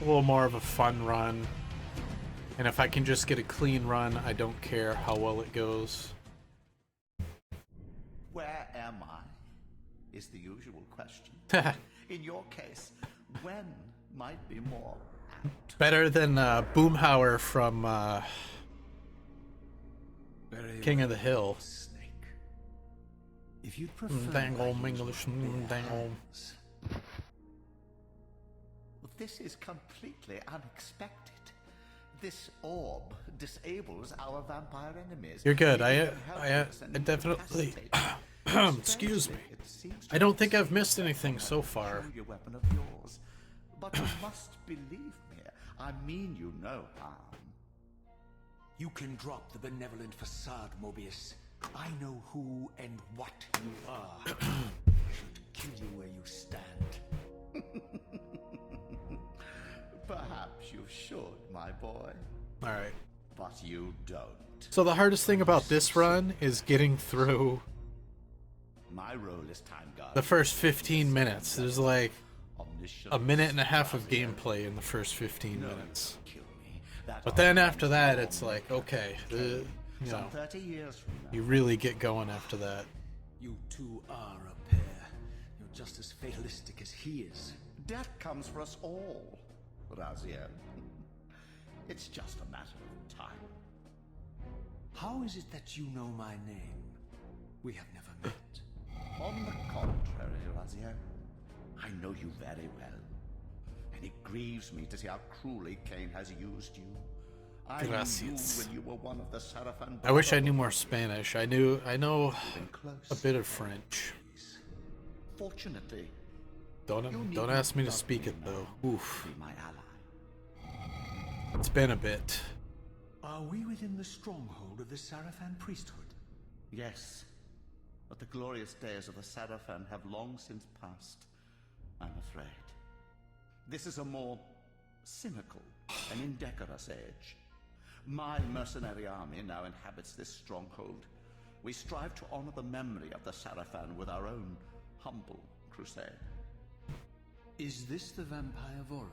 a little more of a fun run. And if I can just get a clean run, I don't care how well it goes. Where am I? Is the usual question. In your case, when might be more apt. Better than Boomhauer from King of the Hill. Snake. If you'd prefer Dang old English, dang old. This is completely unexpected. This orb disables our vampire enemies. You're good. I definitely. Excuse me. I don't think I've missed anything so far. Your weapon of yours, but you must believe me. I mean you no harm. You can drop the benevolent facade, Mobius. I know who and what you are. I should kill you where you stand. Perhaps you should, my boy. Alright. But you don't. So the hardest thing about this run is getting through My role is time guard. the first 15 minutes. There's like a minute and a half of gameplay in the first 15 minutes. But then after that, it's like, okay, you know, 30 years from now. you really get going after that. You two are a pair. You're just as fatalistic as he is. Death comes for us all, Raziel. It's just a matter of time. How is it that you know my name? We have never met. On the contrary, Raziel, I know you very well. And it grieves me to see how cruelly Kain has used you. I knew you Gracias. when you were one of the Seraphim. I wish I knew more Spanish. I know Been close. a bit of French. Fortunately, Don't ask me to speak it though. Oof, be my ally. it's been a bit. Are we within the stronghold of the Sarafan priesthood? Yes, but the glorious days of the Seraphim have long since passed, I'm afraid. This is a more cynical and indecorous age. My mercenary army now inhabits this stronghold. We strive to honor the memory of the Seraphim with our own humble crusade. Is this the vampire Vorador?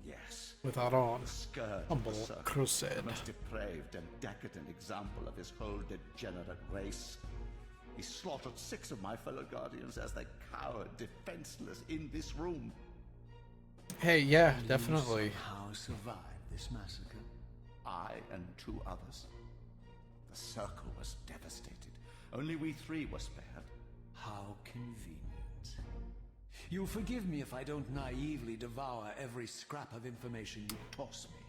Yes. Without on. The scourge of Humble the circle, crusade. the most depraved and decadent example of his whole degenerate race. He slaughtered 6 of my fellow guardians as they cowered defenseless in this room. Hey, yeah, You definitely. somehow survived this massacre. I and 2 others. The circle was devastated. Only we 3 were spared. How convenient. You'll forgive me if I don't naively devour every scrap of information you toss me.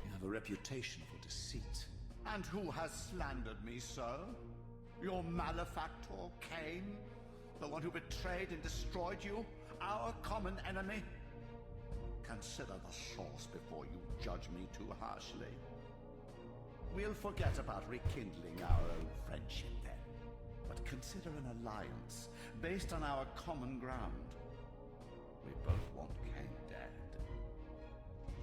You have a reputation for deceit. And who has slandered me so? Your malefactor, Kain? The one who betrayed and destroyed you? Our common enemy? Consider the source before you judge me too harshly. We'll forget about rekindling our old friendship then. But consider an alliance based on our common ground. We both want Kain dead.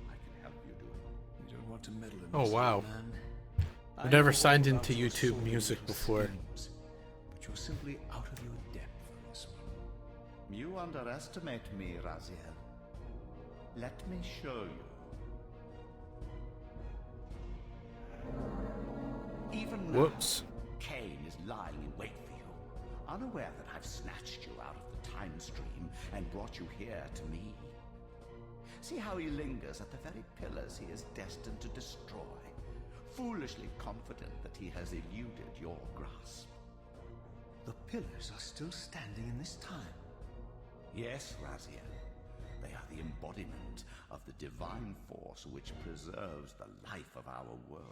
I can help you do it. You don't want to meddle in Oh, this, wow. man. I've I never know signed all about into your YouTube sordid Music little before. schemes, but you're simply out of your depth on this one. You underestimate me, Raziel. Let me show you. Even now, Whoops. Kain is lying in wait for you, unaware that I've snatched you out of the time stream and brought you here to me. See how he lingers at the very pillars he is destined to destroy, foolishly confident that he has eluded your grasp. The pillars are still standing in this time. Yes, Raziel. They are the embodiment of the divine force which preserves the life of our world.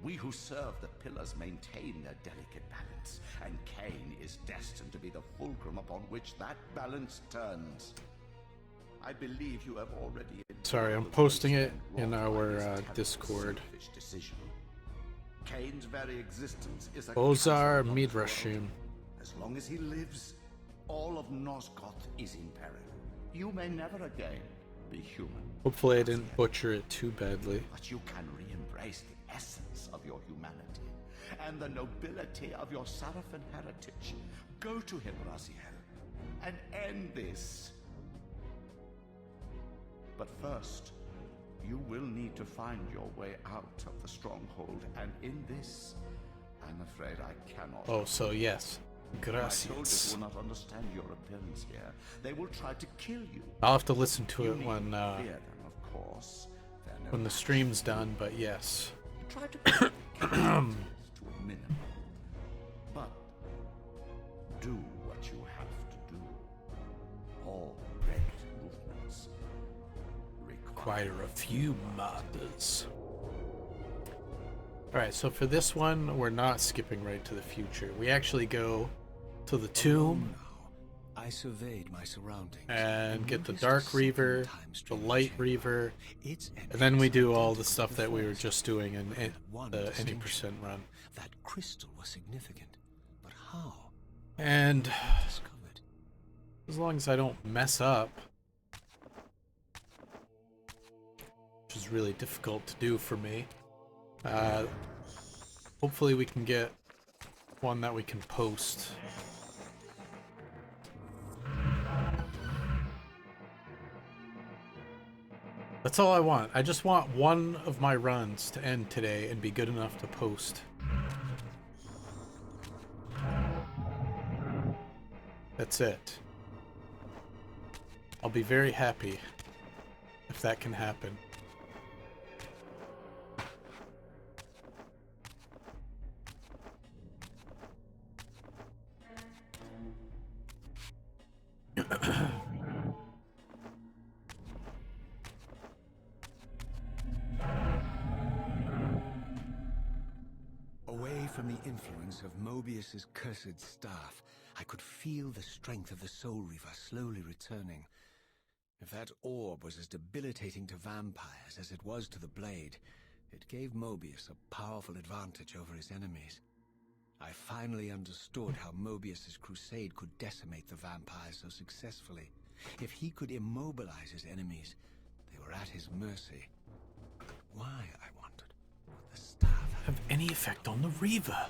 We who serve the pillars maintain their delicate balance, and Kain is destined to be the fulcrum upon which that balance turns. I believe you have already... Sorry, I'm posting it in our Discord. Decision. Kain's very existence is a Ozar chasm of Midrashim. As long as he lives, all of Nosgoth is in peril. You may never again be human. Hopefully I didn't butcher it too badly. But you can re-embrace the essence of your humanity and the nobility of your Sarafan heritage. Go to him, Raziel, and end this. But first, you will need to find your way out of the stronghold, and in this, I'm afraid I cannot. Oh, so yes. My soldiers Gracias. will not understand your appearance here. They will try to kill you. I'll have to listen to You it when needn't fear them, of course. They're no when the stream's done, but yes. Try to keep casualties to a minimum. But do what you have to do. All direct movements Require a few modders. Alright, so for this one, we're not skipping right to the future. We actually go to the tomb I surveyed my surroundings and get the noticed a Dark second Reaver, time the stream Light change. Reaver, Its and then we do entrance all into the stuff that we were forest. just doing in One the any distinction. percent run. That crystal was significant, but how? And Discovered. as long as I don't mess up, which is really difficult to do for me, hopefully we can get one that we can post. That's all I want. I just want one of my runs to end today and be good enough to post. That's it. I'll be very happy if that can happen. Away from the influence of Mobius's cursed staff, I could feel the strength of the Soul Reaver slowly returning. If that orb was as debilitating to vampires as it was to the blade, it gave Mobius a powerful advantage over his enemies. I finally understood how Mobius's crusade could decimate the vampires so successfully. If he could immobilize his enemies, they were at his mercy. Why, I wondered, would the staff Have any effect on the Reaver?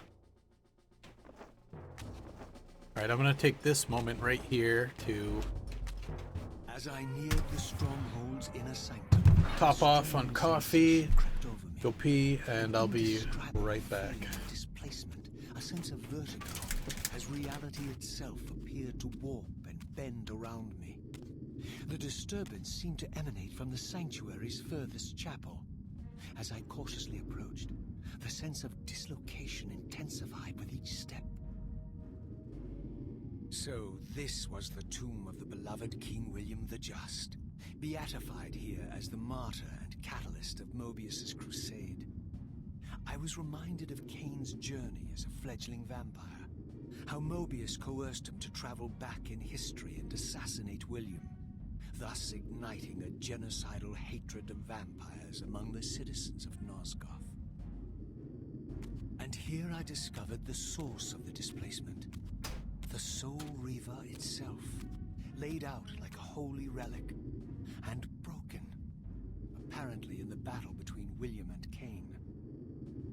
Alright, I'm gonna take this moment right here to As I neared the stronghold's inner sanctum, top off on coffee, crept over me. go pee, and I'll be Indescribable right back. feeling of displacement, a sense of vertigo, as reality itself appeared to warp and bend around me. The disturbance seemed to emanate from the sanctuary's furthest chapel. As I cautiously approached, the sense of dislocation intensified with each step. So this was the tomb of the beloved King William the Just, beatified here as the martyr and catalyst of Mobius's crusade. I was reminded of Kain's journey as a fledgling vampire, how Mobius coerced him to travel back in history and assassinate William, thus igniting a genocidal hatred of vampires among the citizens of Nosgoth. And here I discovered the source of the displacement. The Soul Reaver itself, laid out like a holy relic, and broken, apparently in the battle between William and Kain.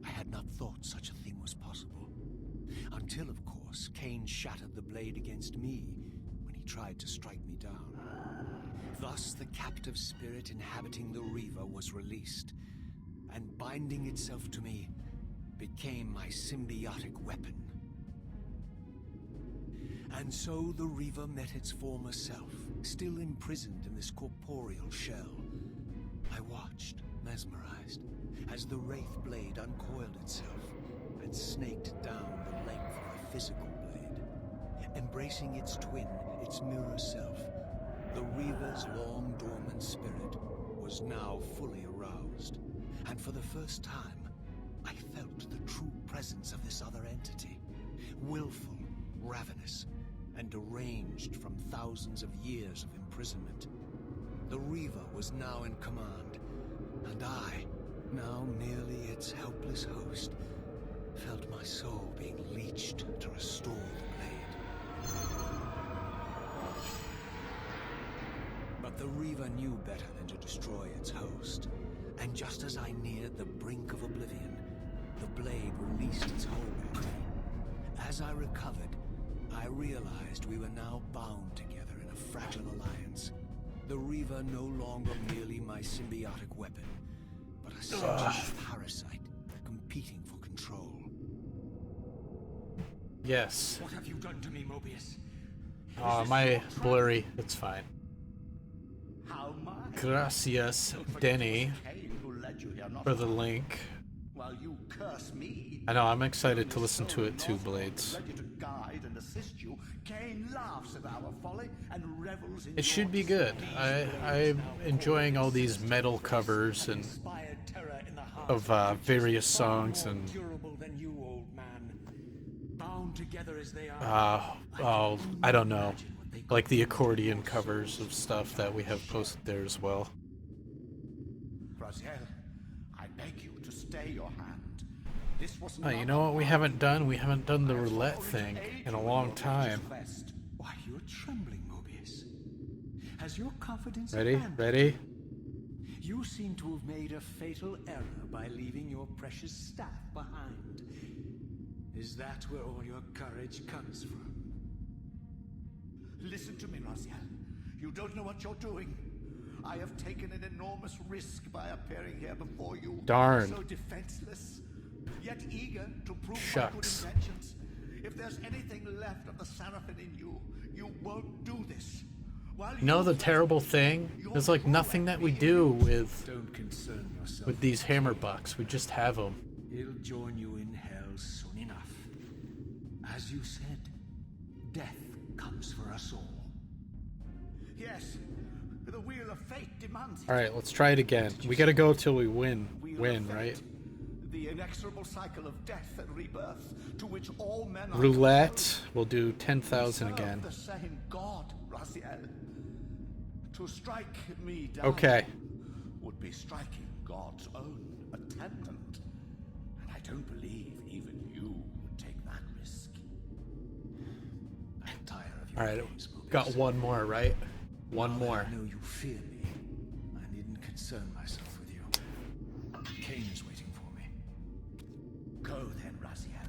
I had not thought such a thing was possible, until, of course, Kain shattered the blade against me when he tried to strike me down. Thus, the captive spirit inhabiting the Reaver was released, and binding itself to me, became my symbiotic weapon. And so the Reaver met its former self, still imprisoned in this corporeal shell. I watched, mesmerized, as the Wraith blade uncoiled itself and snaked down the length of the physical blade. Embracing its twin, its mirror self, the Reaver's long dormant spirit was now fully aroused, and for the first time, I felt the true presence of this other entity, willful, ravenous, and deranged from thousands of years of imprisonment. The Reaver was now in command, and I, now merely its helpless host, felt my soul being leached to restore the blade. But the Reaver knew better than to destroy its host, and just as I neared the brink of oblivion, the blade released its hold on me. As I recovered, I realized we were now bound together in a fragile alliance. The Reaver no longer merely my symbiotic weapon, but a sentient parasite competing for control. Yes. What have you done to me, Mobius? My blurry. It's fine. How much? Gracias, Denny, Kain who led you here, not for the link. while you curse me. I know, I'm excited to listen to it too, Blades. Ready to guide and assist you. Kain laughs at our folly and revels in It should be good. I'm enjoying all these metal covers and of various songs and I don't know, like the accordion covers of stuff that we have posted there as well. Raziel, I beg you to stay your hand. This was You know what we haven't done? We haven't done the roulette thing in a long time. Why, you're trembling, Mobius. Has your confidence Ready? abandoned? Ready? You seem to have made a fatal error by leaving your precious staff behind. Is that where all your courage comes from? Listen to me, Raziel. You don't know what you're doing. I have taken an enormous risk by appearing here before you. Darn. So defenseless, yet eager to prove Shucks. my good intentions. If there's anything left of the Seraphim in you, you won't do this. While You know the terrible thing? There's like nothing that we do with Don't concern yourself. these hammer bucks. We just have them. He'll join you in hell soon enough. As you said, death comes for us all. Yes, the wheel of fate demands it. All right, let's try it again. We gotta go till we win. Wheel Win, of fate, right? The inexorable cycle of death and rebirth to which all men are Roulette. We'll do 10,000 serve again. the same God, Raziel. To strike me down Okay. would be striking God's own attendant. And I don't believe even you would take that risk. I'm tired of your All right, games, Mobius. got one more, right? One more. I know you fear me. I needn't concern myself with you. Kain is waiting for me. Go then, Raziel.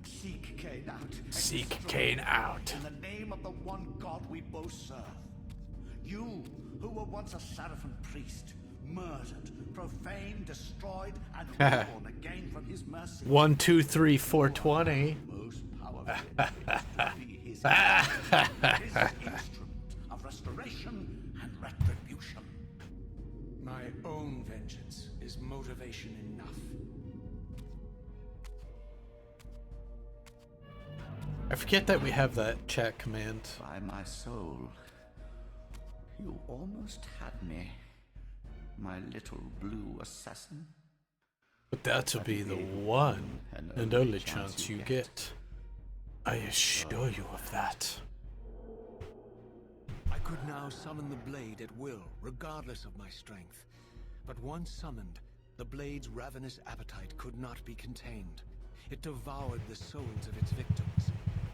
Seek Kain out. and Seek destroy Kain him out. In the name of the one God we both serve. You, who were once a Seraphim priest, murdered, profaned, destroyed, and reborn again from his mercy. 1, 2, 3, 420. Most powerful to be his instrument of restoration and retribution. My own vengeance is motivation enough. I forget that we have that chat command. By my soul, you almost had me, my little blue assassin. But that'll be the one and only chance you get. I assure you of that. I could now summon the blade at will, regardless of my strength. But once summoned, the blade's ravenous appetite could not be contained. It devoured the souls of its victims.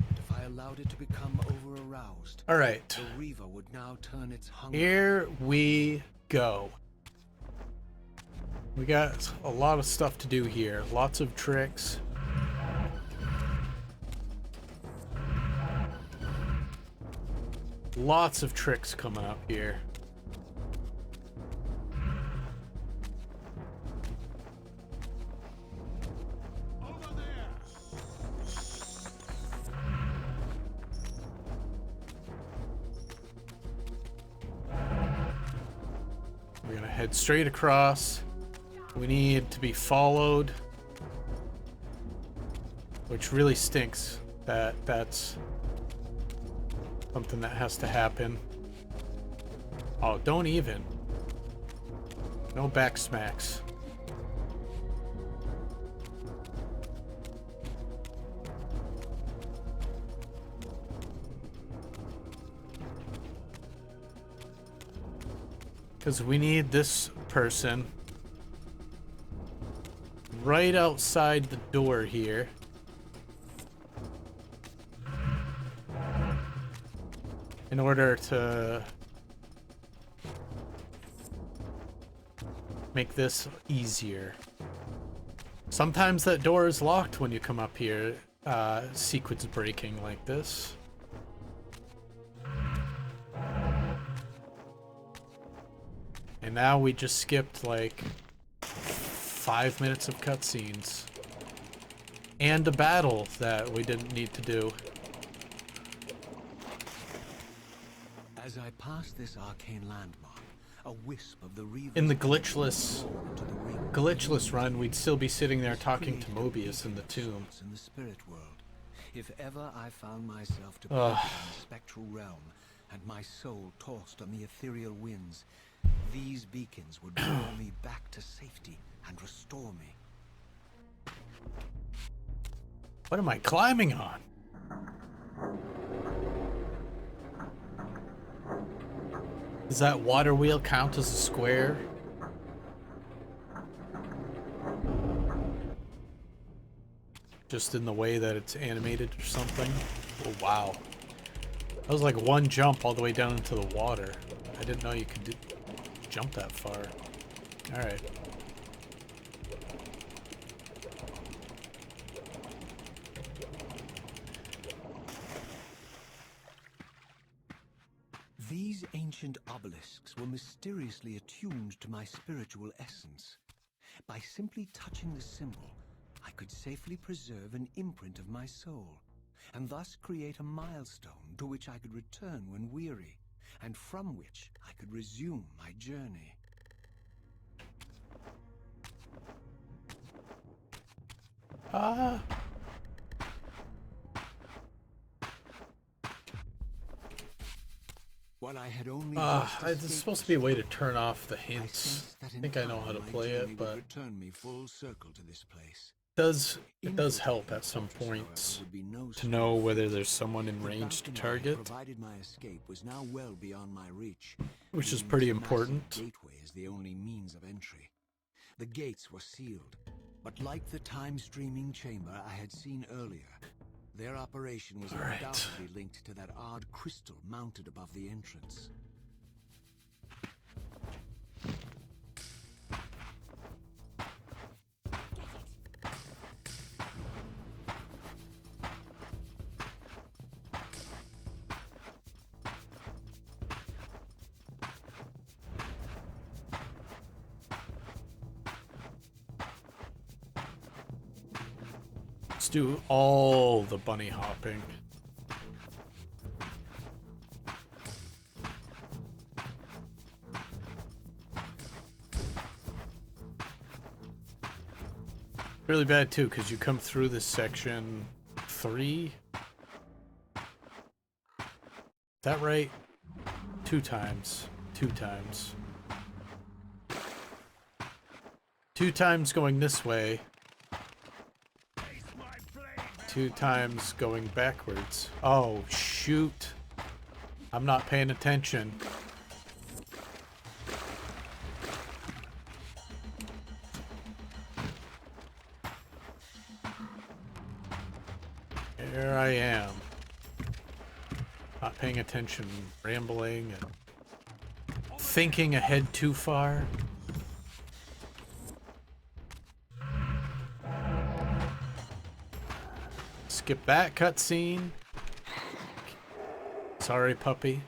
And if I allowed it to become over-aroused, All right, the Reaver would now turn its hunger. here we go. We got a lot of stuff to do here. Lots of tricks. Lots of tricks coming up here. We're gonna head straight across. We need to be followed, which really stinks. That's something that has to happen. Oh, don't even. No back smacks. Because we need this person right outside the door here. In order to make this easier. Sometimes that door is locked when you come up here, sequence breaking like this. And now we just skipped like 5 minutes of cutscenes. And a battle that we didn't need to do. As I passed this arcane landmark, a wisp of the Reaver In the glitchless run, we'd still be sitting there talking to Mobius in the tomb. In the spirit world. If ever I found myself dependent on the spectral realm and my soul tossed on the ethereal winds, these beacons would draw me back to safety and restore me. What am I climbing on? Does that water wheel count as a square? Just in the way that it's animated or something? Oh, wow. That was like one jump all the way down into the water. I didn't know you could jump that far. Alright. These ancient obelisks were mysteriously attuned to my spiritual essence. By simply touching the symbol, I could safely preserve an imprint of my soul, and thus create a milestone to which I could return when weary, and from which I could resume my journey. While I had only there's supposed to be a way to turn off the hints. I think I know how to play it, but return me full circle to this place. it does help at some points to know whether there's someone in range to target, Provided my escape was now well beyond my reach, which is pretty important. Gateway is the only means of entry. The gates were sealed, but like the time-streaming chamber I had seen earlier, their operation was undoubtedly linked to that odd crystal mounted above the entrance. Let's do all the bunny hopping. Really bad too, because you come through this section 3. Is that right? 2 times. 2 times. 2 times going this way. 2 times going backwards. Oh, shoot. I'm not paying attention. Here I am. Not paying attention, rambling, and thinking ahead too far. Skip that cutscene. Sorry, puppy.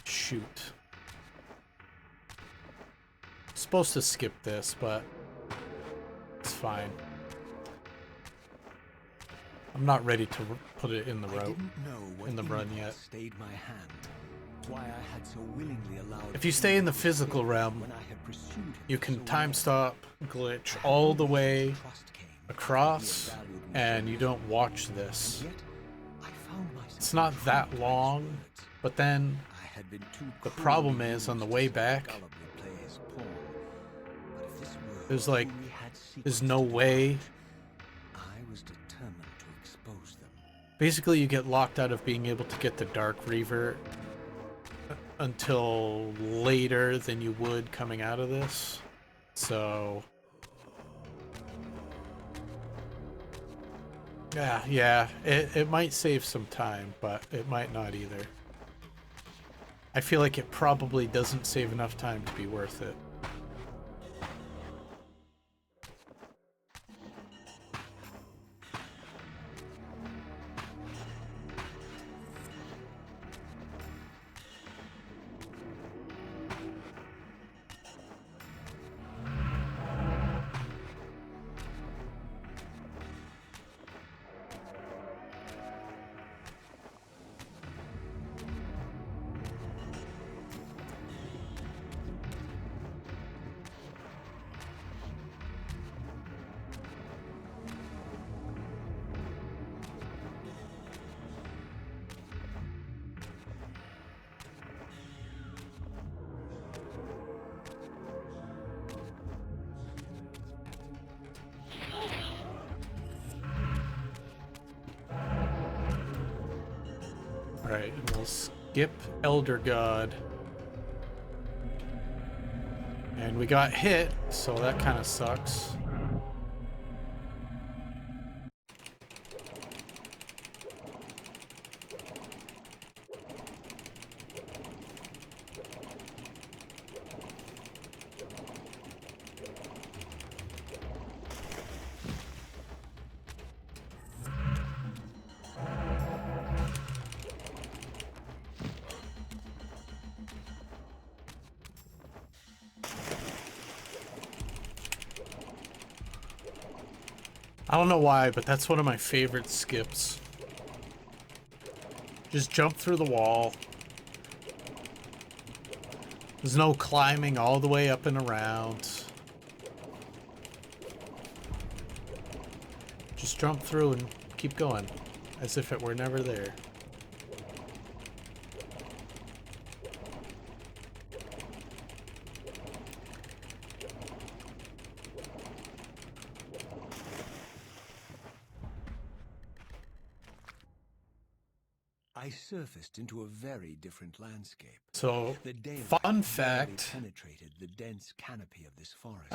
Shoot. Supposed to skip this, but it's fine. I'm not ready to put it in the road, in the run yet. Stayed my hand. Why I had so willingly allowed. If you stay in the physical realm, you can time stop, glitch all the way across, and you don't watch this. It's not that long, but then the problem is on the way back, there's no way. Basically, you get locked out of being able to get the Dark Reaver until later than you would coming out of this. So yeah, it might save some time, but it might not either. I feel like it probably doesn't save enough time to be worth it. Alright, we'll skip Elder God. And we got hit, so that kind of sucks. I don't know why, but that's one of my favorite skips. Just jump through the wall. There's no climbing all the way up and around. Just jump through and keep going, as if it were never there. I surfaced into a very different landscape. So, The daylight fun fact, penetrated the dense canopy of this forest.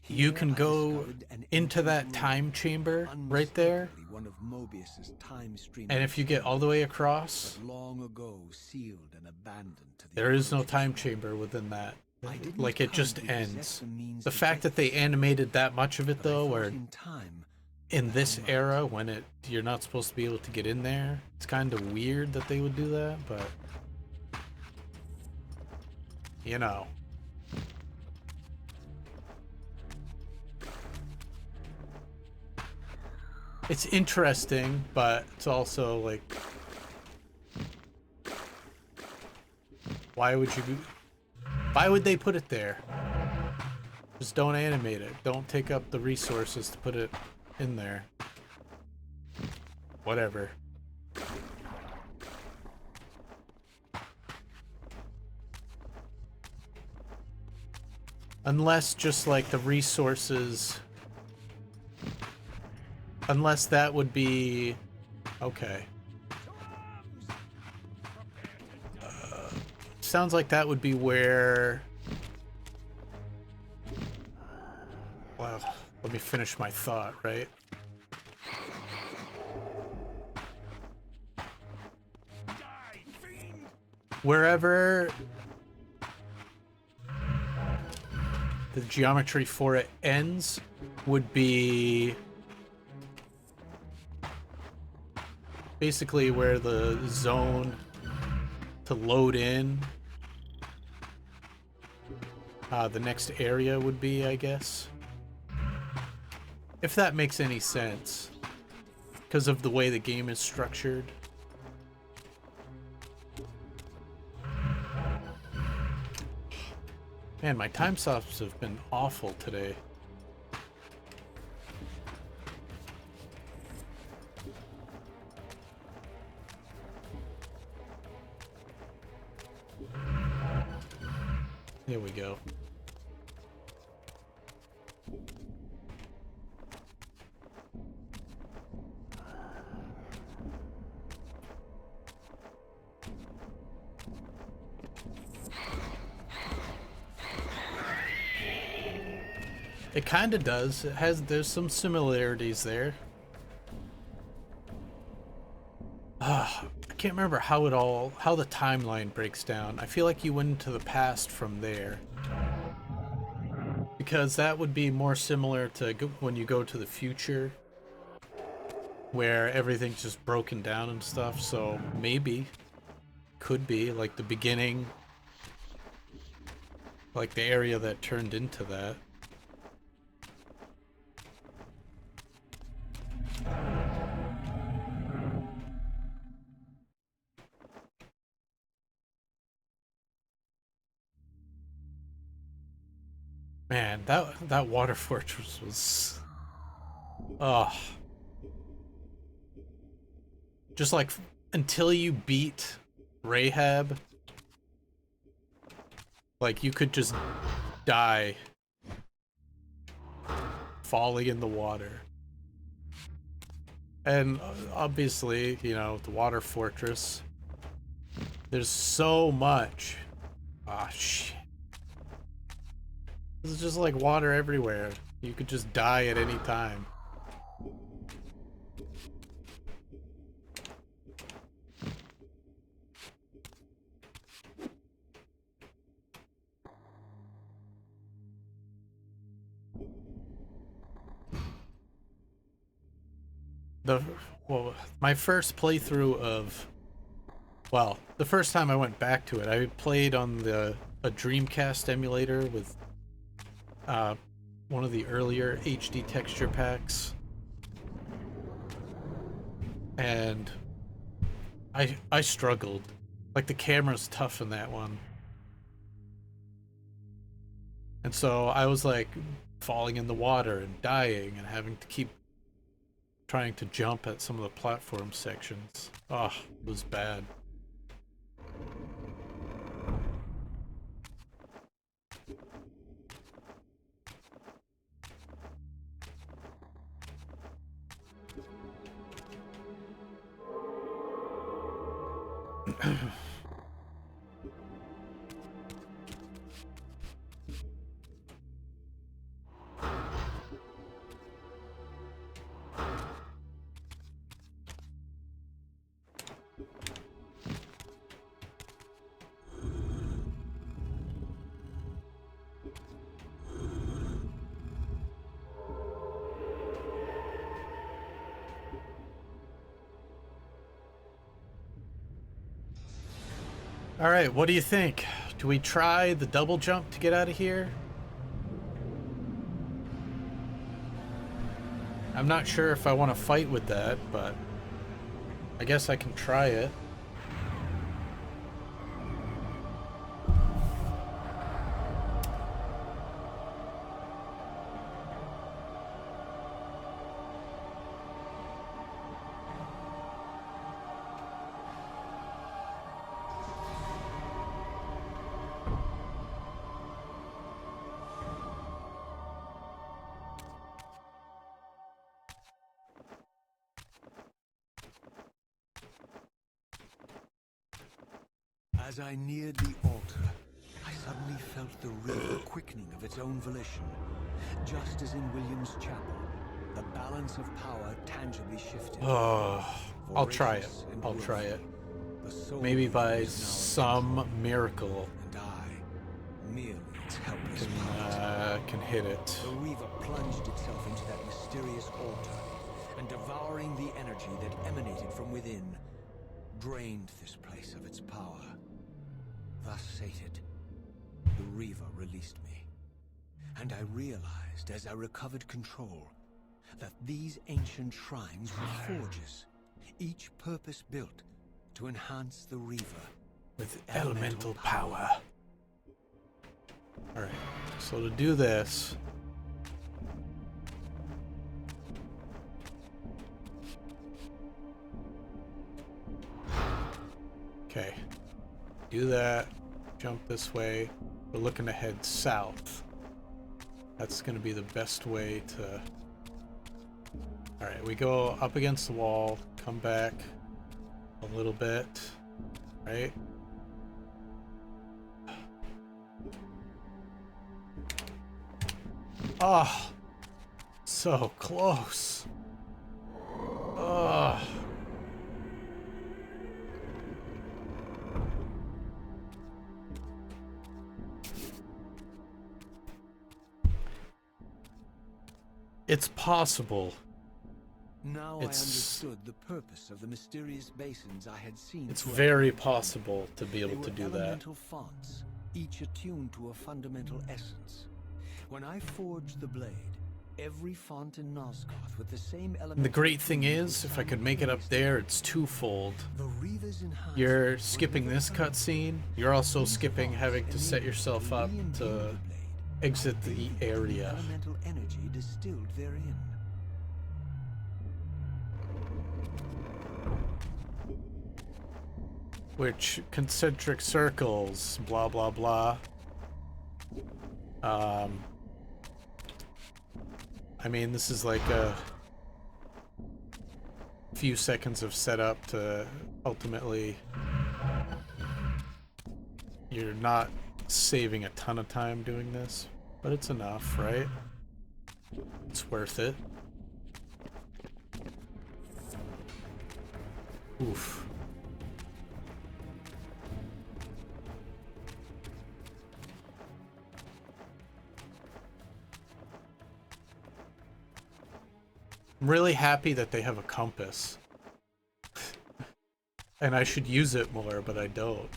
you Here can I go discovered an into ancient that ruin, time chamber right there, unmistakably one of Mobius's time stream and if you get all the way across, but long ago sealed and abandoned to the there is no approach of time man. chamber within that. I didn't Like, it just currently possess ends. the means The to fact get that they there, animated that much of it, but I though, thought where in time in that this I might. era, when you're not supposed to be able to get in there, it's kind of weird that they would do that, but you know. It's interesting, but it's also like, why would they put it there? Just don't animate it. Don't take up the resources to put it in there. Whatever. Unless just like the resources... Unless that would be... Okay. Sounds like that would be where... Well, let me finish my thought, right? Wherever the geometry for it ends would be basically where the zone to load in the next area would be, I guess. If that makes any sense. Because of the way the game is structured. Man, my time stops have been awful today. Here we go. It kind of does. There's some similarities there. I can't remember how the timeline breaks down. I feel like you went into the past from there. Because that would be more similar to when you go to the future, where everything's just broken down and stuff, so maybe, could be, like the beginning, like the area that turned into that. Man, that water fortress was... Oh. Just like, until you beat Rahab, like, you could just die falling in the water. And obviously, you know, the water fortress, There's so much. Ah, shit. This is just like water everywhere. You could just die at any time. Well, my first playthrough of, well, the first time I went back to it, I played on a Dreamcast emulator with one of the earlier HD texture packs, and I struggled. Like, the camera's tough in that one, and so I was like falling in the water and dying and having to keep trying to jump at some of the platform sections. Oh, it was bad. Alright, what do you think? Do we try the double jump to get out of here? I'm not sure if I want to fight with that, but I guess I can try it. As I neared the altar, I suddenly felt the Reaver quickening of its own volition. Just as in William's chapel, the balance of power tangibly shifted. Oh, I'll try it. I'll try it. Maybe by some miracle And I, merely its helpless can hit it. The Reaver plunged itself into that mysterious altar, and devouring the energy that emanated from within, drained this place of its power. Thus sated, the Reaver released me, and I realized as I recovered control that these ancient shrines were forges, each purpose-built to enhance the Reaver With elemental power. Alright, so to do this, okay, do that, jump this way. We're looking to head south. That's going to be the best way to... Alright, we go up against the wall, come back a little bit, right? Oh, so close. Oh. It's possible. Now I understood the purpose of the mysterious basins I had seen. It's very possible to be able to do that. Elemental fonts, each attuned to a fundamental essence. When I forged the blade, every font in Nosgoth with the same element. The great thing is, if I could make it up there, it's twofold. You're skipping this cutscene. You're also skipping having to set yourself up to exit the area. Elemental energy distilled therein. Which concentric circles, blah blah blah. I mean, this is like a few seconds of setup to ultimately you're not saving a ton of time doing this, but it's enough, right? It's worth it. Oof. I'm really happy that they have a compass. And I should use it more, but I don't.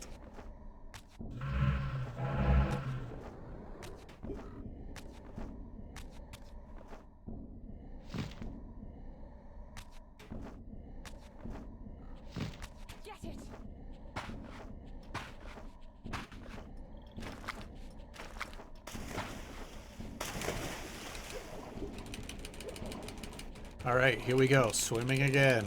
Alright, here we go. Swimming again.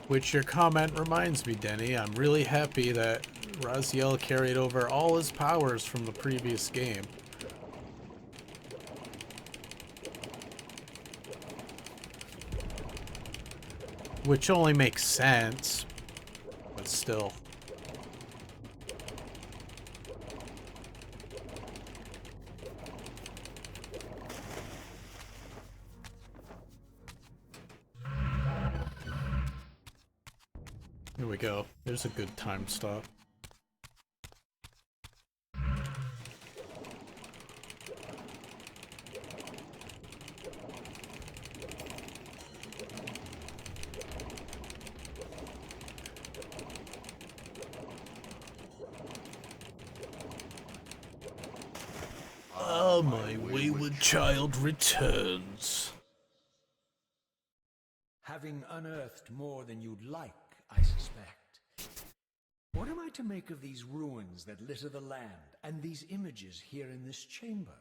Which your comment reminds me, Denny. I'm really happy that Raziel carried over all his powers from the previous game. Which only makes sense, but still. Here we go. There's a good time stop. Oh, my wayward child returns. Having unearthed more than you'd like, I suspect. What am I to make of these ruins that litter the land, and these images here in this chamber?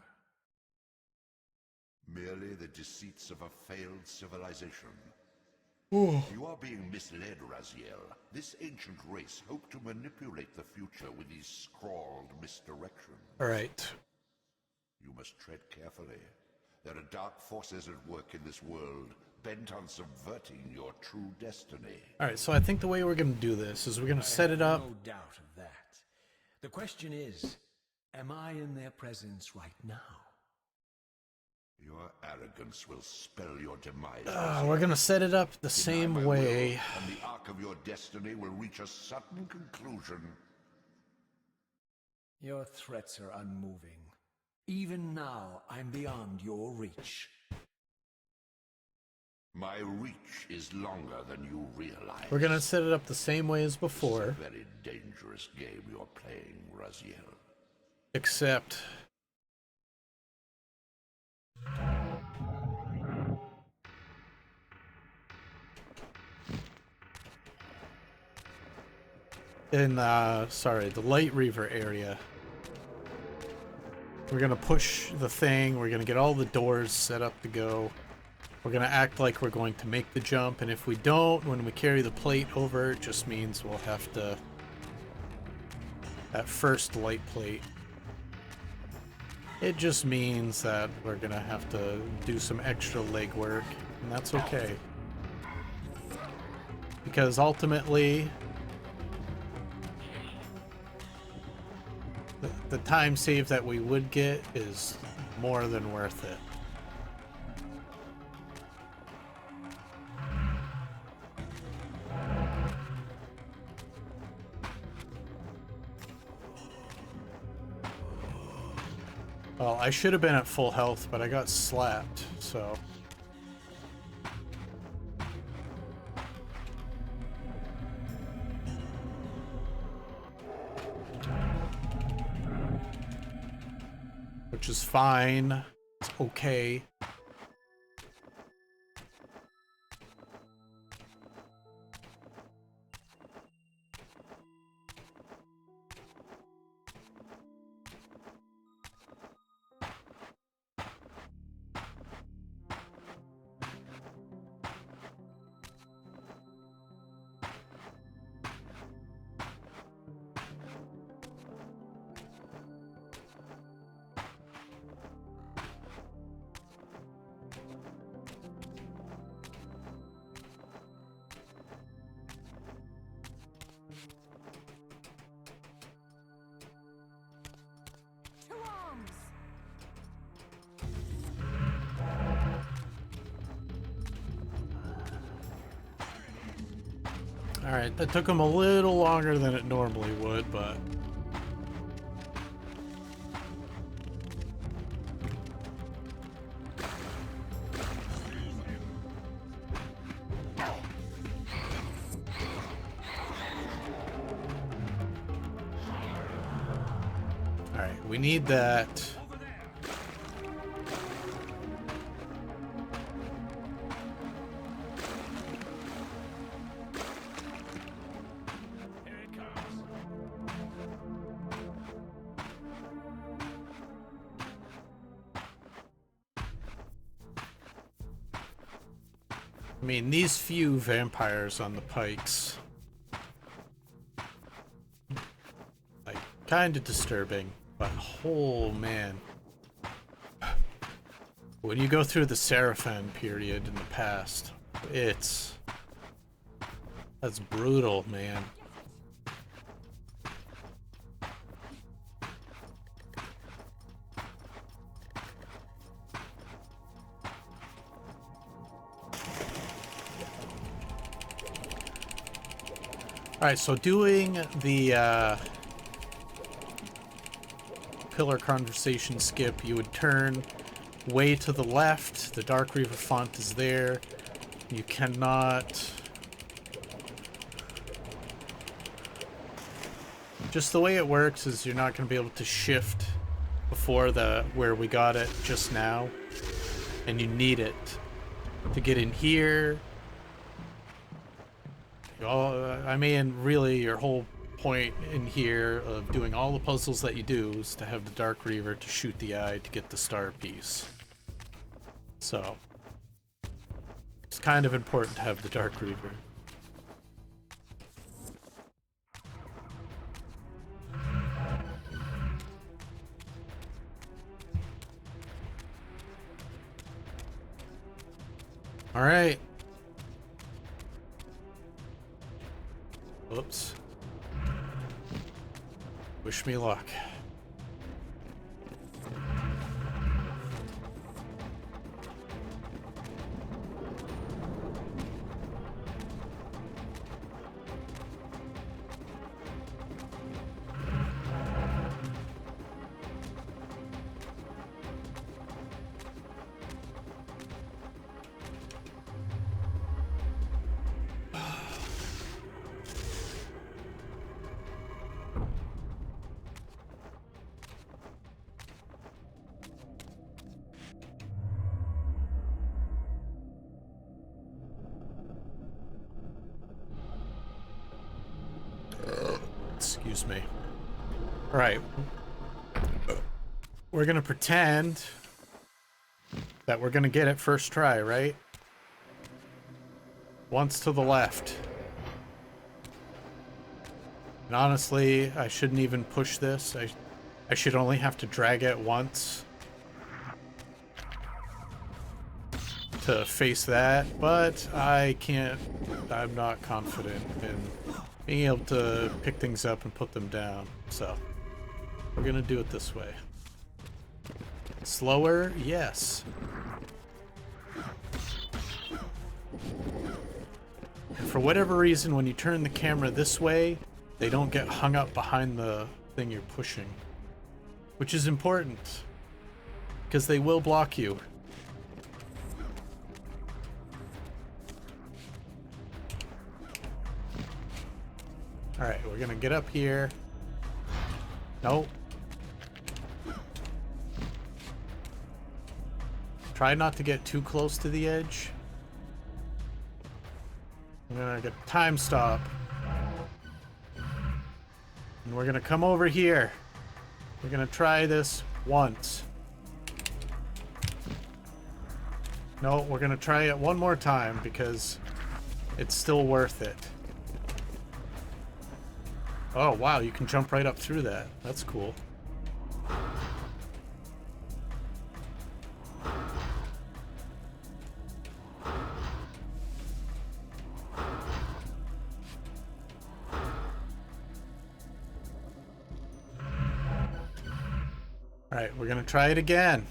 Merely the deceits of a failed civilization. Ooh. You are being misled, Raziel. This ancient race hoped to manipulate the future with these scrawled misdirections. Alright. You must tread carefully. There are dark forces at work in this world, bent on subverting your true destiny. Alright, so I think the way we're gonna do this is we're gonna set it up. No doubt of that. The question is, am I in their presence right now? Your arrogance will spell your demise. We're gonna set it up the same way. And the arc of your destiny will reach a sudden conclusion. Your threats are unmoving. Even now, I'm beyond your reach. My reach is longer than you realize. We're gonna set it up the same way as before. It's a very dangerous game you're playing, Raziel. Except... in, sorry, the Light Reaver area. We're gonna push the thing, we're gonna get all the doors set up to go. We're gonna act like we're going to make the jump, and if we don't, when we carry the plate over, it just means we'll have to... that first light plate. It just means that we're gonna have to do some extra legwork, and that's okay. Because ultimately... the time save that we would get is more than worth it. Well, I should have been at full health, but I got slapped, so... which is fine. It's okay. Alright, that took him a little longer than it normally would, but... Alright, we need that. I mean, these few vampires on the pikes, like, kind of disturbing, but oh man. When you go through the Seraphim period in the past, that's brutal, man. Alright, so doing the pillar conversation skip, you would turn way to the left. The Dark Reaver font is there. You cannot... Just the way it works is you're not going to be able to shift before where we got it just now. And you need it to get in here. I mean, really, your whole point in here of doing all the puzzles that you do is to have the Dark Reaver to shoot the eye to get the star piece. So, it's kind of important to have the Dark Reaver. All right. Oops. Wish me luck. Excuse me. Alright. We're gonna pretend that we're gonna get it first try, right? Once to the left. And honestly, I shouldn't even push this. I should only have to drag it once to face that, but I'm not confident in being able to pick things up and put them down. So, we're gonna do it this way. Slower? Yes. And for whatever reason, when you turn the camera this way, they don't get hung up behind the thing you're pushing. Which is important, because they will block you. Alright, we're gonna get up here. Nope. Try not to get too close to the edge. I'm gonna get a time stop. And we're gonna come over here. We're gonna try this once. No, we're gonna try it one more time because it's still worth it. Oh, wow, you can jump right up through that. That's cool. Alright, we're gonna try it again.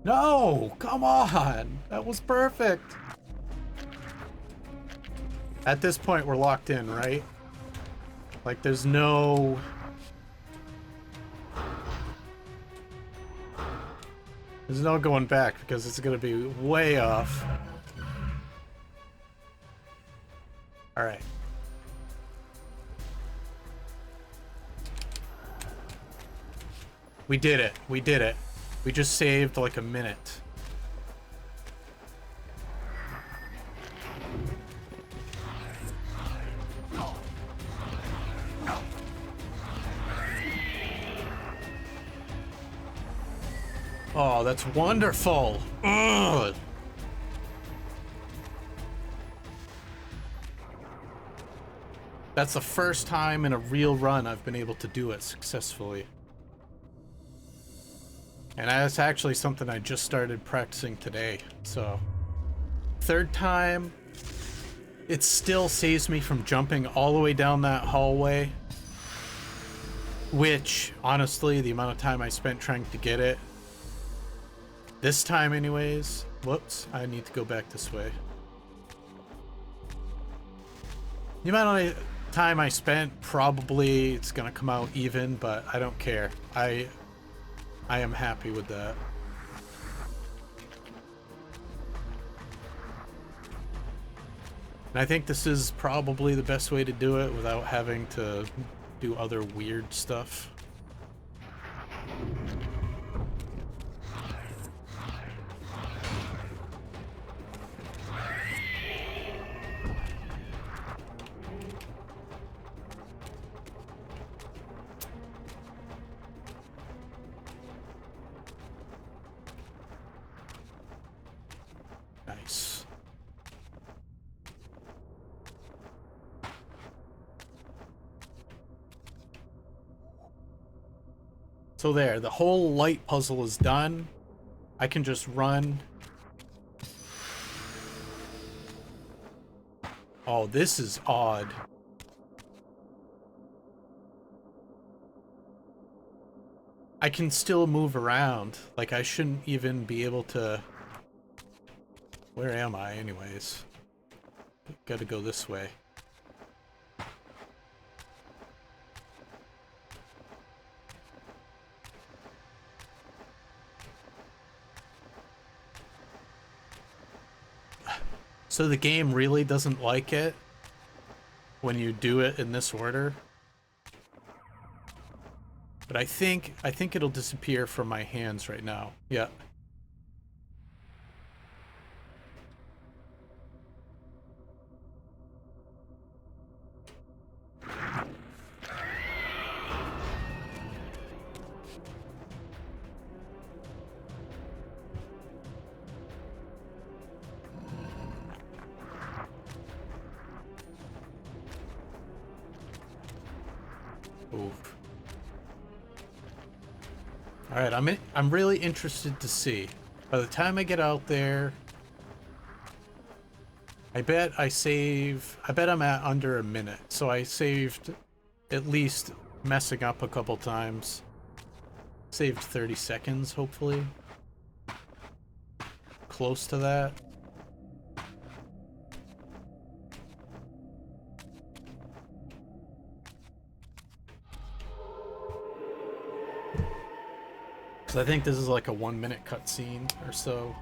No! Come on! That was perfect! At this point, we're locked in, right? Like, there's no... There's no going back, because it's gonna be way off. Alright. We did it. We did it. We just saved like a minute. Oh, that's wonderful. Ugh. That's the first time in a real run I've been able to do it successfully. And that's actually something I just started practicing today, so... Third time, it still saves me from jumping all the way down that hallway. Which, honestly, the amount of time I spent trying to get it... This time anyways... Whoops, I need to go back this way. The amount of time I spent, probably it's gonna come out even, but I don't care. I am happy with that. And I think this is probably the best way to do it without having to do other weird stuff. Nice. So there, the whole light puzzle is done. I can just run. Oh, this is odd. I can still move around. Like, I shouldn't even be able to... Where am I, anyways? Gotta go this way. So the game really doesn't like it when you do it in this order. But I think it'll disappear from my hands right now. Yeah. Oof. All right, I'm really interested to see. By the time I get out there, I bet I'm at under a minute. So I saved at least messing up a couple times. Saved 30 seconds, hopefully. Close to that. I think this is like a 1-minute cutscene or so.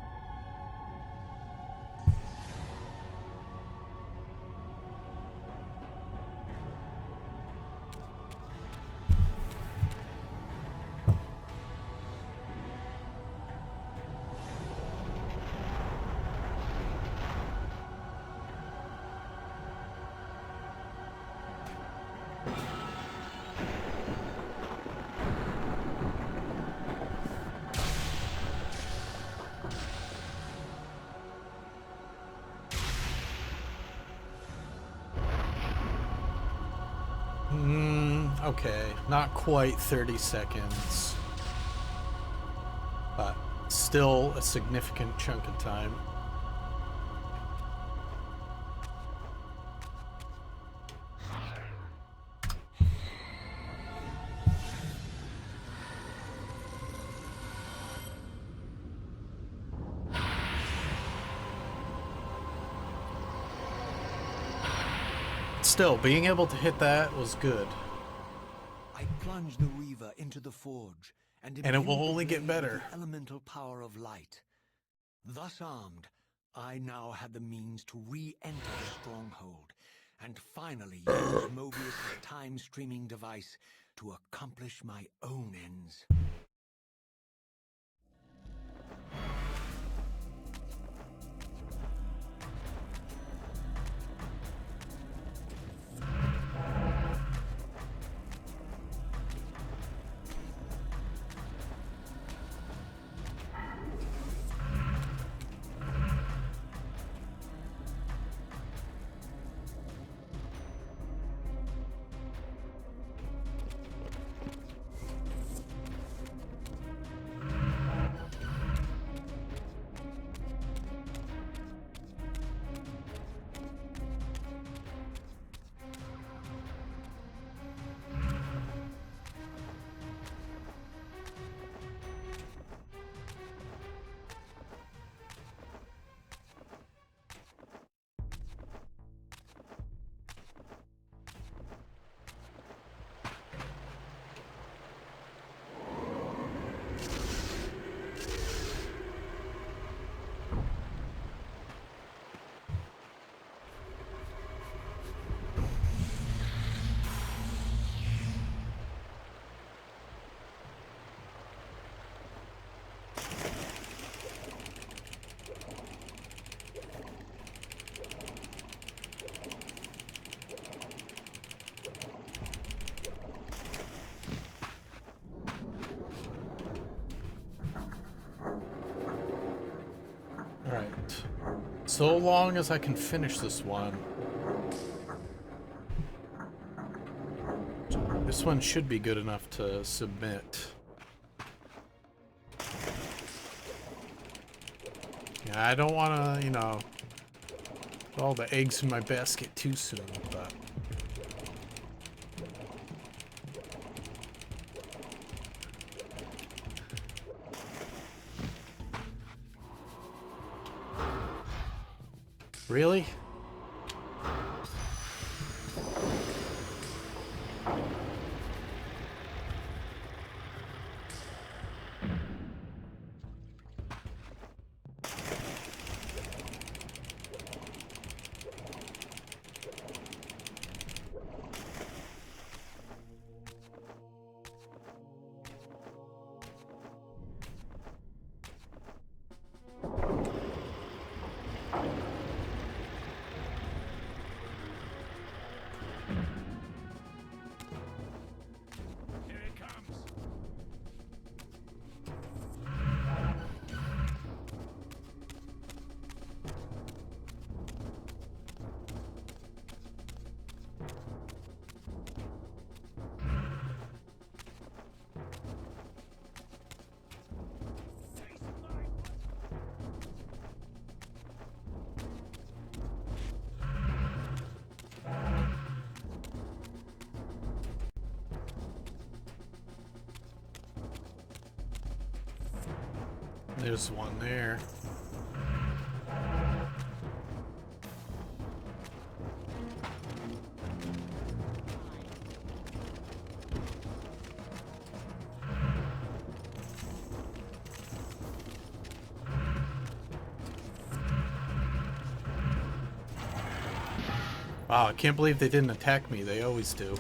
Okay, not quite 30 seconds, but still a significant chunk of time. still, being able to hit that was good. I plunge the Reaver into the forge, and And it will imbue the only get blade with better. the elemental power of light. Thus armed, I now had the means to re-enter the stronghold, and finally use Mobius' time-streaming device to accomplish my own ends. Alright. So long as I can finish this one. This one should be good enough to submit. Yeah, I don't want to, you know, put all the eggs in my basket too soon, but... Really? There's one there. Wow, I can't believe they didn't attack me. They always do.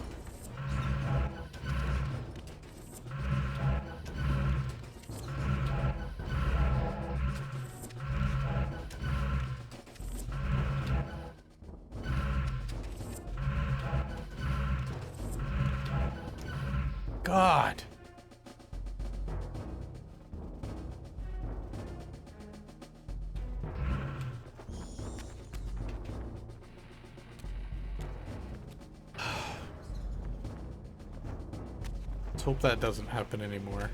God. Let's hope that doesn't happen anymore.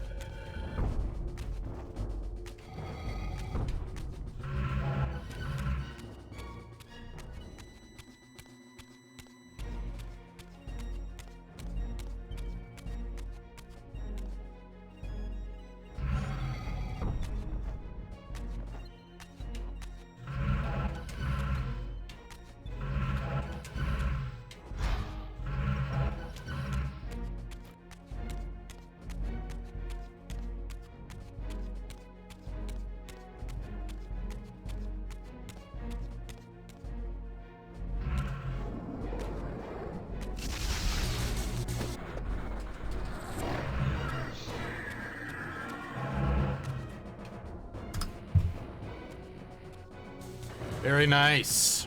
Very nice.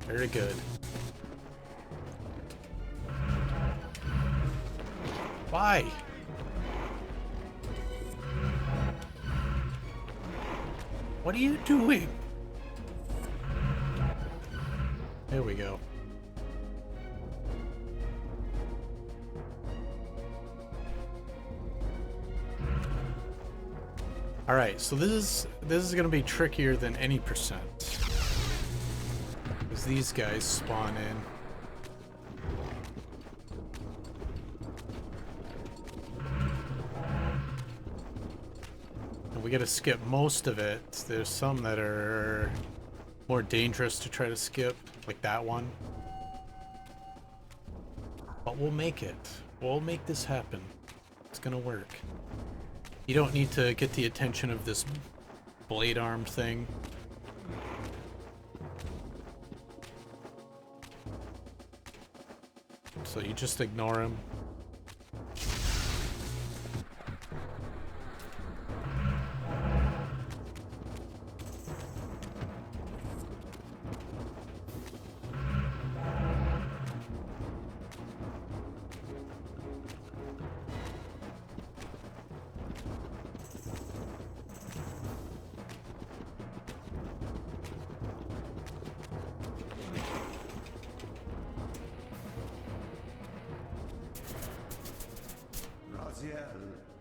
Very good. Why? What are you doing? There we go. All right, so this is gonna be trickier than any percent, because these guys spawn in. And we gotta skip most of it. There's some that are more dangerous to try to skip, like that one. But we'll make it. We'll make this happen. It's gonna work. You don't need to get the attention of this blade arm thing. So you just ignore him.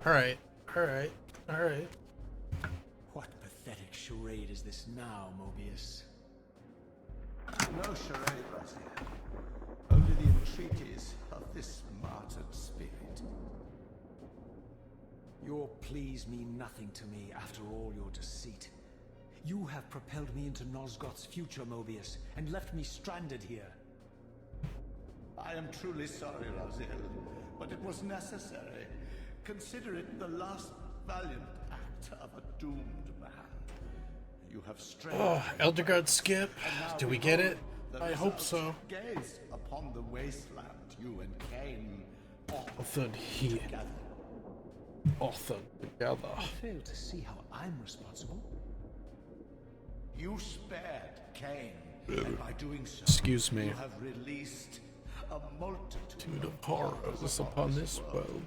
Alright, alright, alright. What pathetic charade is this now, Mobius? No charade, Raziel. Only the entreaties of this martyred spirit. Your pleas mean nothing to me after all your deceit. You have propelled me into Nosgoth's future, Mobius, and left me stranded here. I am truly sorry, Raziel, but it was necessary. Consider it the last valiant act of a doomed man. You have strayed. Oh, Elderguard skip. Do we get it? I hope so. Gaze upon the wasteland you and Kain Authored here. together. Authored together. I fail to see how I'm responsible. You spared Kain, and by doing so, Excuse me. you have released a multitude Of horrors upon this world.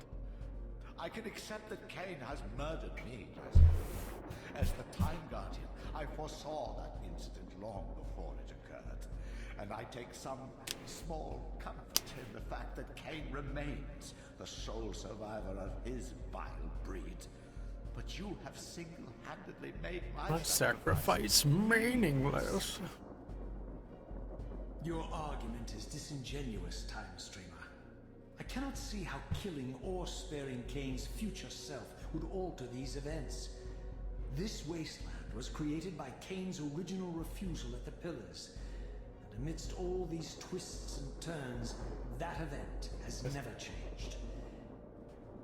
I can accept that Kain has murdered me. As the Time Guardian, I foresaw that incident long before it occurred. And I take some small comfort in the fact that Kain remains the sole survivor of his vile breed. But you have single-handedly made my Sacrifice meaningless. Your argument is disingenuous, Time Streamer. I cannot see how killing or sparing Kain's future self would alter these events. This wasteland was created by Kain's original refusal at the Pillars. And amidst all these twists and turns, that event has never changed.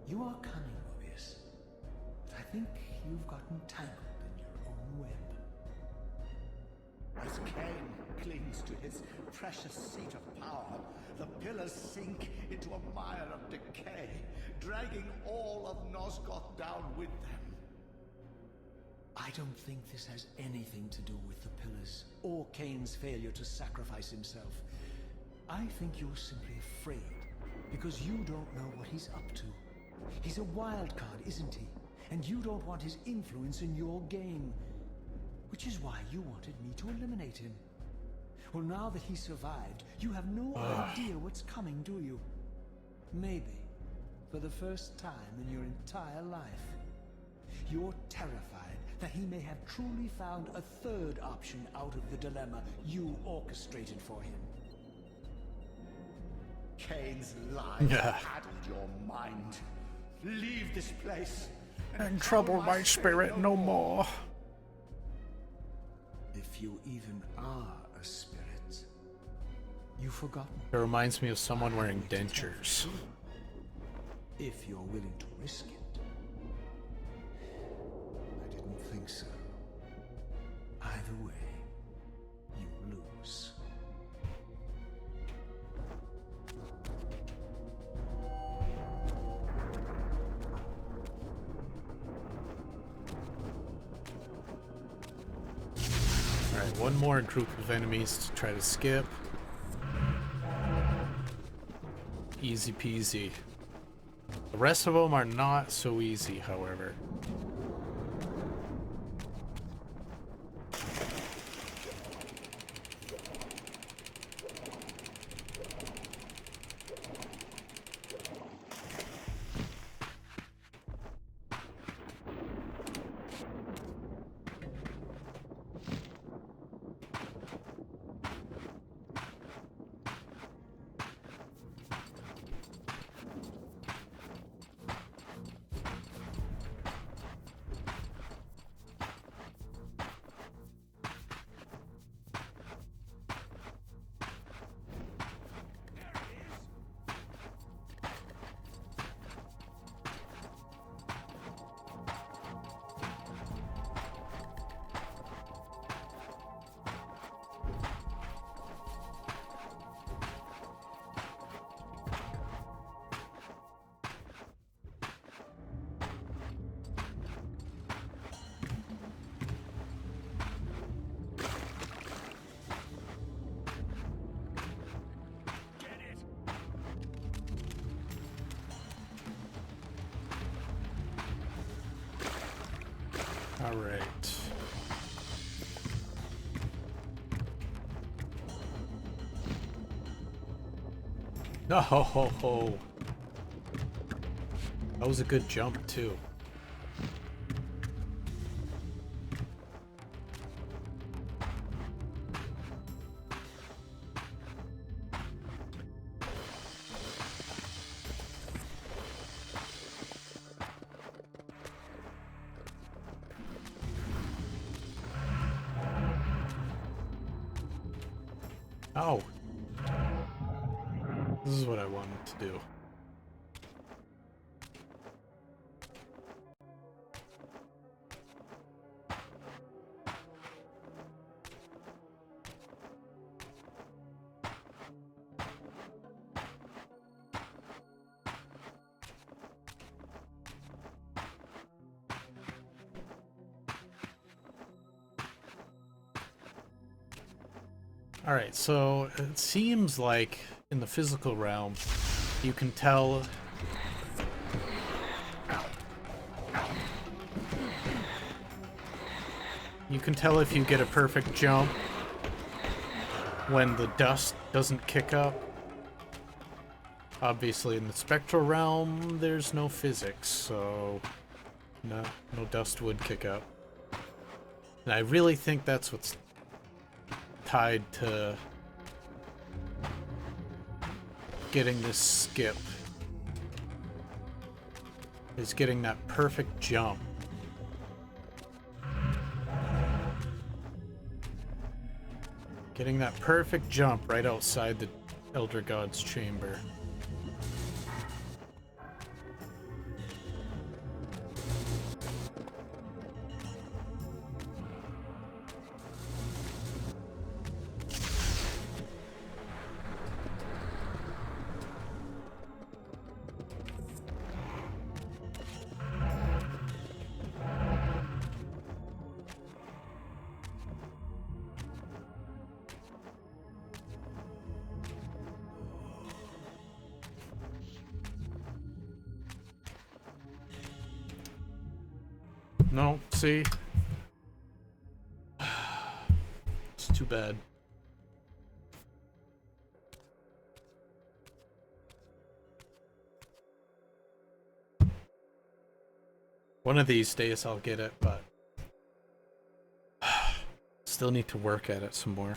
You are cunning, Mobius, but I think you've gotten tangled in your own web. As Kain clings to his precious seat of power, the pillars sink into a mire of decay, dragging all of Nosgoth down with them. I don't think this has anything to do with the Pillars, or Kain's failure to sacrifice himself. I think you're simply afraid, because you don't know what he's up to. He's a wild card, isn't he? And you don't want his influence in your game. Which is why you wanted me to eliminate him. Well, now that he survived, you have no idea what's coming, do you? Maybe, for the first time in your entire life, you're terrified that he may have truly found a third option out of the dilemma you orchestrated for him. Kain's lies addled your mind. Leave this place And trouble my spirit no more. If you even are a spirit, you've forgotten. It reminds me of someone wearing dentures. If you're willing to risk it. I didn't think so. Either way, you lose. Alright. one more group of enemies to try to skip. Easy peasy. The rest of them are not so easy, however. All right. No, ho, ho, ho. That was a good jump too. Oh. This is what I wanted to do. Alright, so it seems like in the physical realm, you can tell if you get a perfect jump when the dust doesn't kick up. Obviously in the spectral realm, there's no physics, so no dust would kick up. And I really think that's what's tied to getting this skip, is getting that perfect jump. Getting that perfect jump right outside the Elder God's chamber. No, see? It's too bad. One of these days I'll get it, but still need to work at it some more.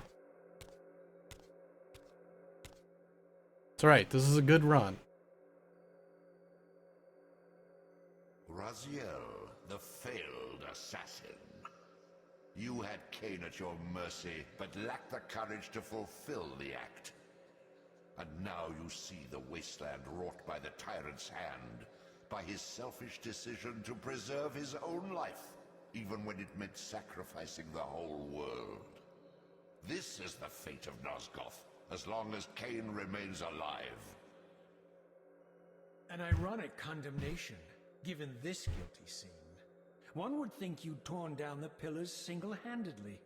It's alright, this is a good run. Raziel, the failed assassin. You had Kain at your mercy, but lacked the courage to fulfill the act. And now you see the wasteland wrought by the tyrant's hand, by his selfish decision to preserve his own life, even when it meant sacrificing the whole world. This is the fate of Nosgoth, as long as Kain remains alive. An ironic condemnation, given this guilty scene. One would think you'd torn down the pillars single-handedly.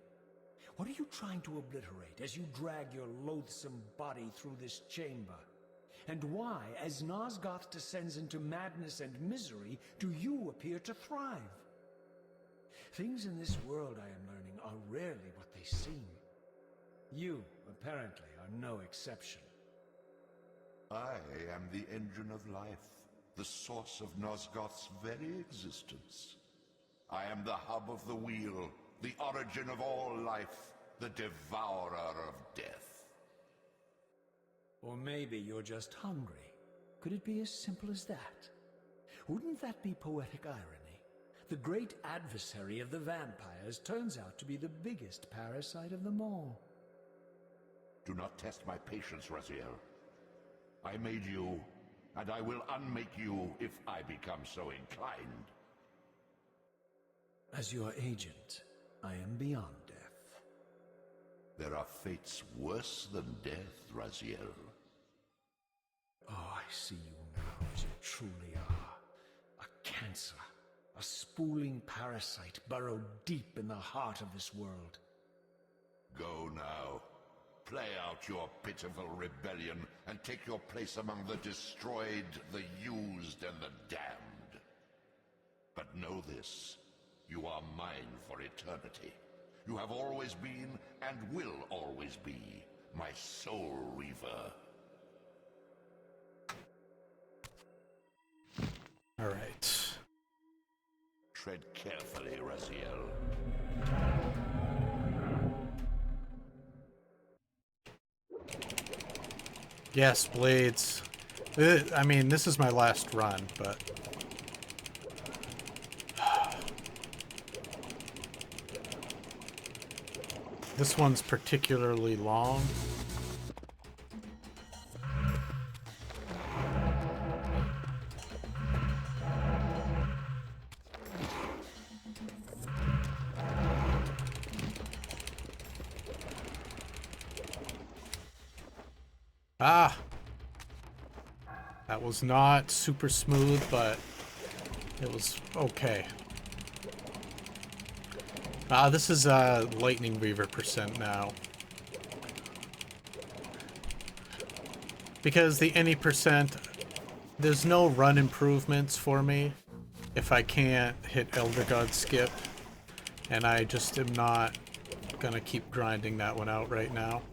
What are you trying to obliterate as you drag your loathsome body through this chamber? And why, as Nosgoth descends into madness and misery, do you appear to thrive? Things in this world, I am learning, are rarely what they seem. You, apparently, are no exception. I am the engine of life, the source of Nosgoth's very existence. I am the hub of the wheel, the origin of all life, the devourer of death. Or maybe you're just hungry. Could it be as simple as that? Wouldn't that be poetic irony? The great adversary of the vampires turns out to be the biggest parasite of them all. Do not test my patience, Raziel. I made you, and I will unmake you if I become so inclined. As your agent, I am beyond death. There are fates worse than death, Raziel. Oh, I see you now as you truly are. A cancer. A spooling parasite burrowed deep in the heart of this world. Go now. Play out your pitiful rebellion and take your place among the destroyed, the used, and the damned. But know this, you are mine for eternity. You have always been, and will always be, my soul Reaver. All right. Tread carefully, Raziel. Yes, blades. I mean, this is my last run, but... this one's particularly long. Ah! That was not super smooth, but it was okay. This is Lightning Reaver percent now. Because the any percent, there's no run improvements for me if I can't hit Elder God skip. And I just am not gonna keep grinding that one out right now.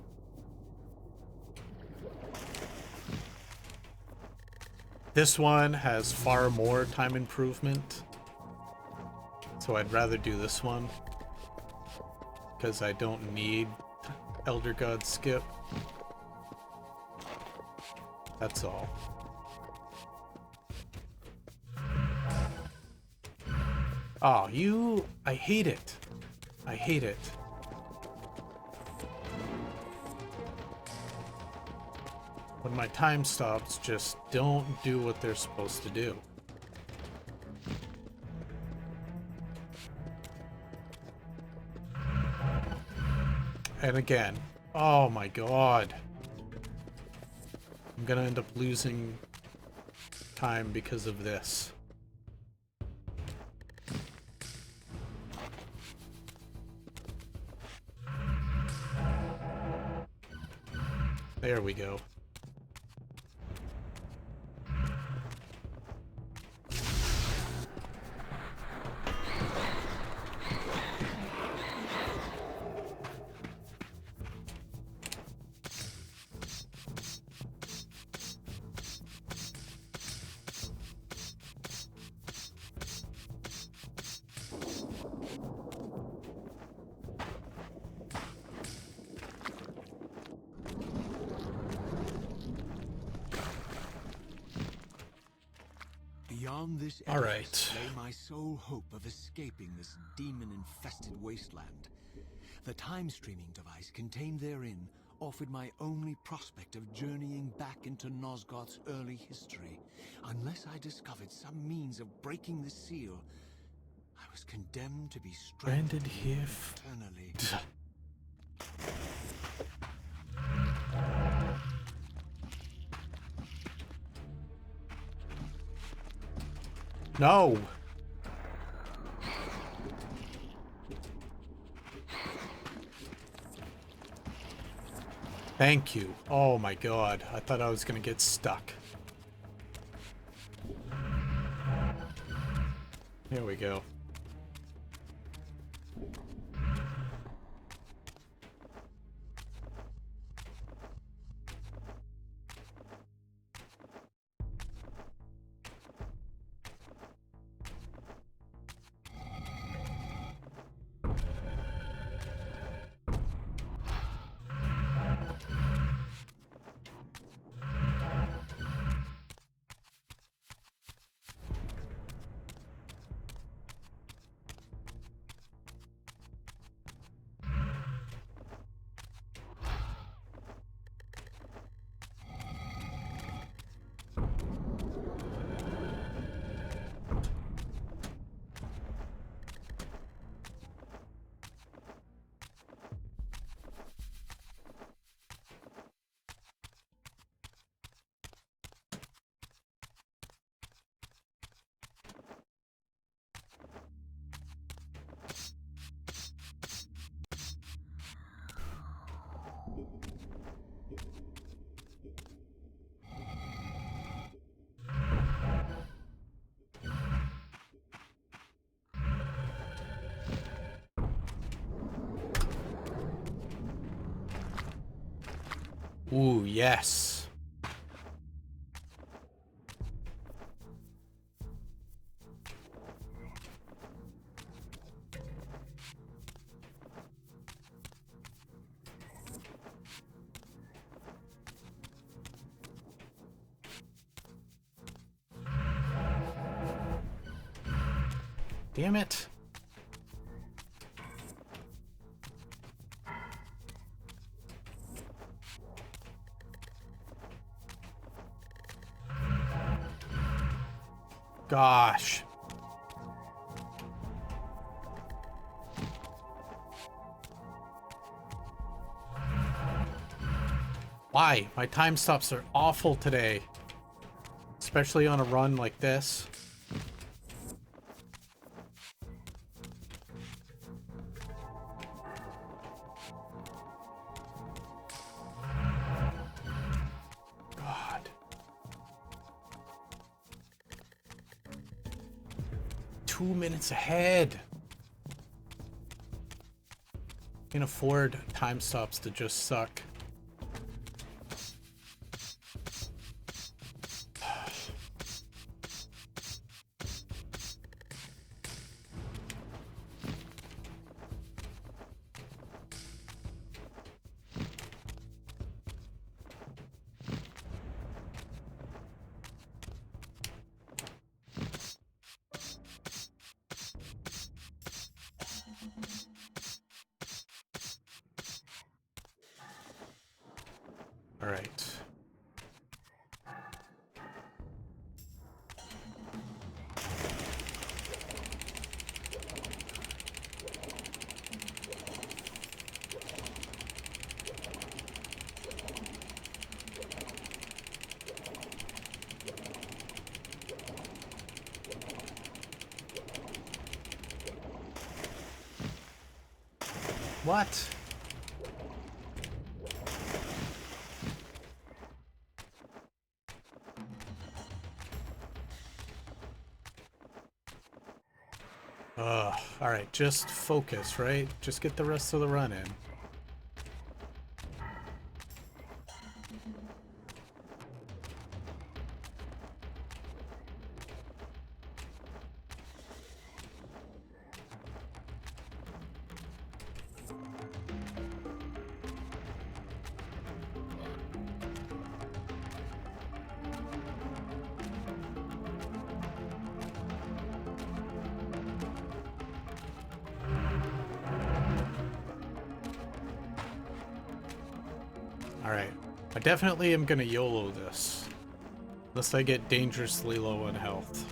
This one has far more time improvement, so I'd rather do this one, because I don't need Elder God skip. That's all. Oh, you... I hate it. I hate it. When my time stops, just don't do what they're supposed to do. And again, oh my god. I'm gonna end up losing time because of this. There we go. Beyond this All edifice right. lay my sole hope of escaping this demon-infested wasteland. The time-streaming device contained therein offered my only prospect of journeying back into Nosgoth's early history. Unless I discovered some means of breaking the seal, I was condemned to be stranded here eternally. No! Thank you. Oh my god. I thought I was gonna get stuck. Here we go. Ooh, yes. Damn it. Gosh. Why? My time stops are awful today. Especially on a run like this. God. 2 minutes ahead. Can't afford time stops to just suck. All right. What? All right, just focus, right? Just get the rest of the run in. Alright. I definitely am gonna YOLO this. Unless I get dangerously low on health.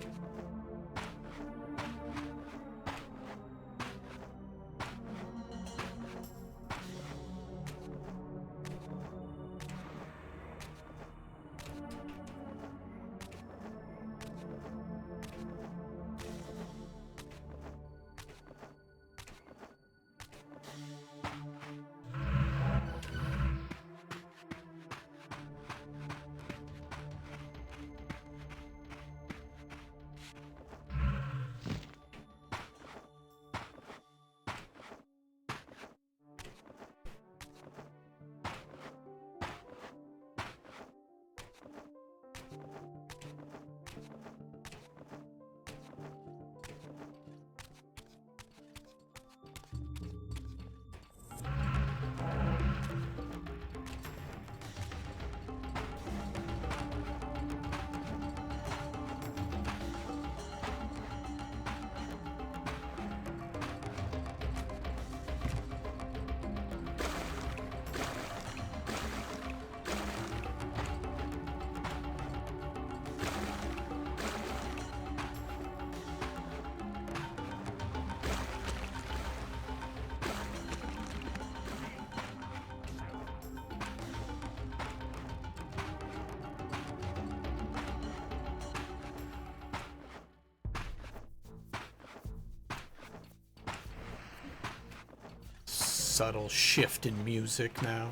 subtle shift in music now.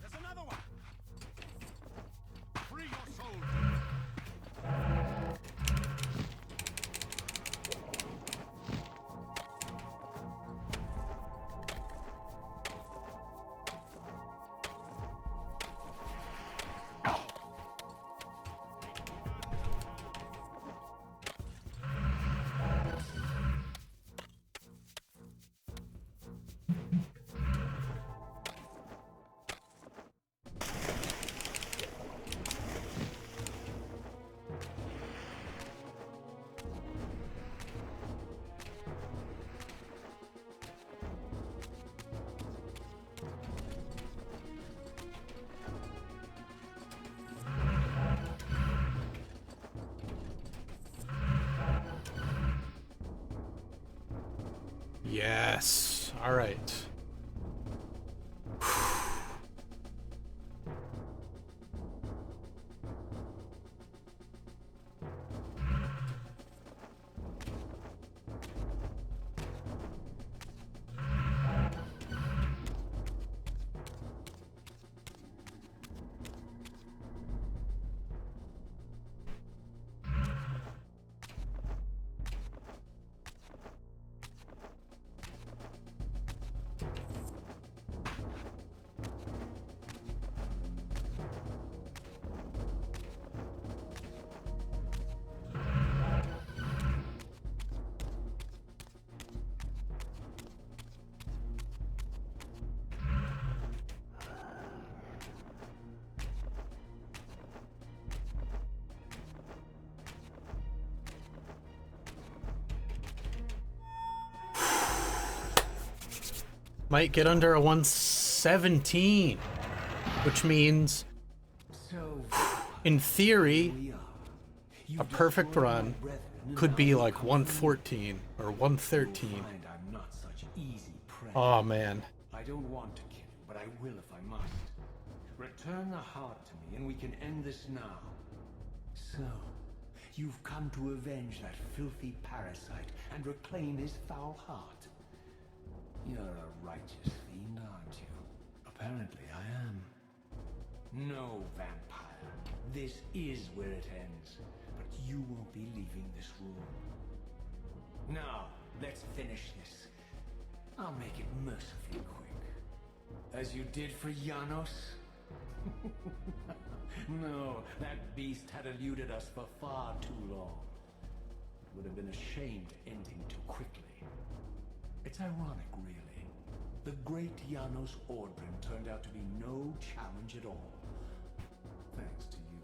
There's another one. Free your soul. Yes. All right. Might get under a 117, which means, in theory, a perfect run could be like 114 or 113. Oh man. I don't want to kill you, but I will if I must. Return the heart to me and we can end this now. So, you've come to avenge that filthy parasite and reclaim his foul heart. You're a righteous fiend, aren't you? Apparently I am. No, vampire. This is where it ends. But you won't be leaving this room. Now, let's finish this. I'll make it mercifully quick. As you did for Janos? No, that beast had eluded us for far too long. It would have been a shamed ending too quickly. It's ironic, really. The great Janos Ordrin turned out to be no challenge at all. Thanks to you.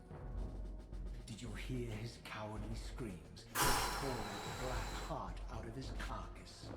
Did you hear his cowardly screams? He tore that black heart out of his carcass.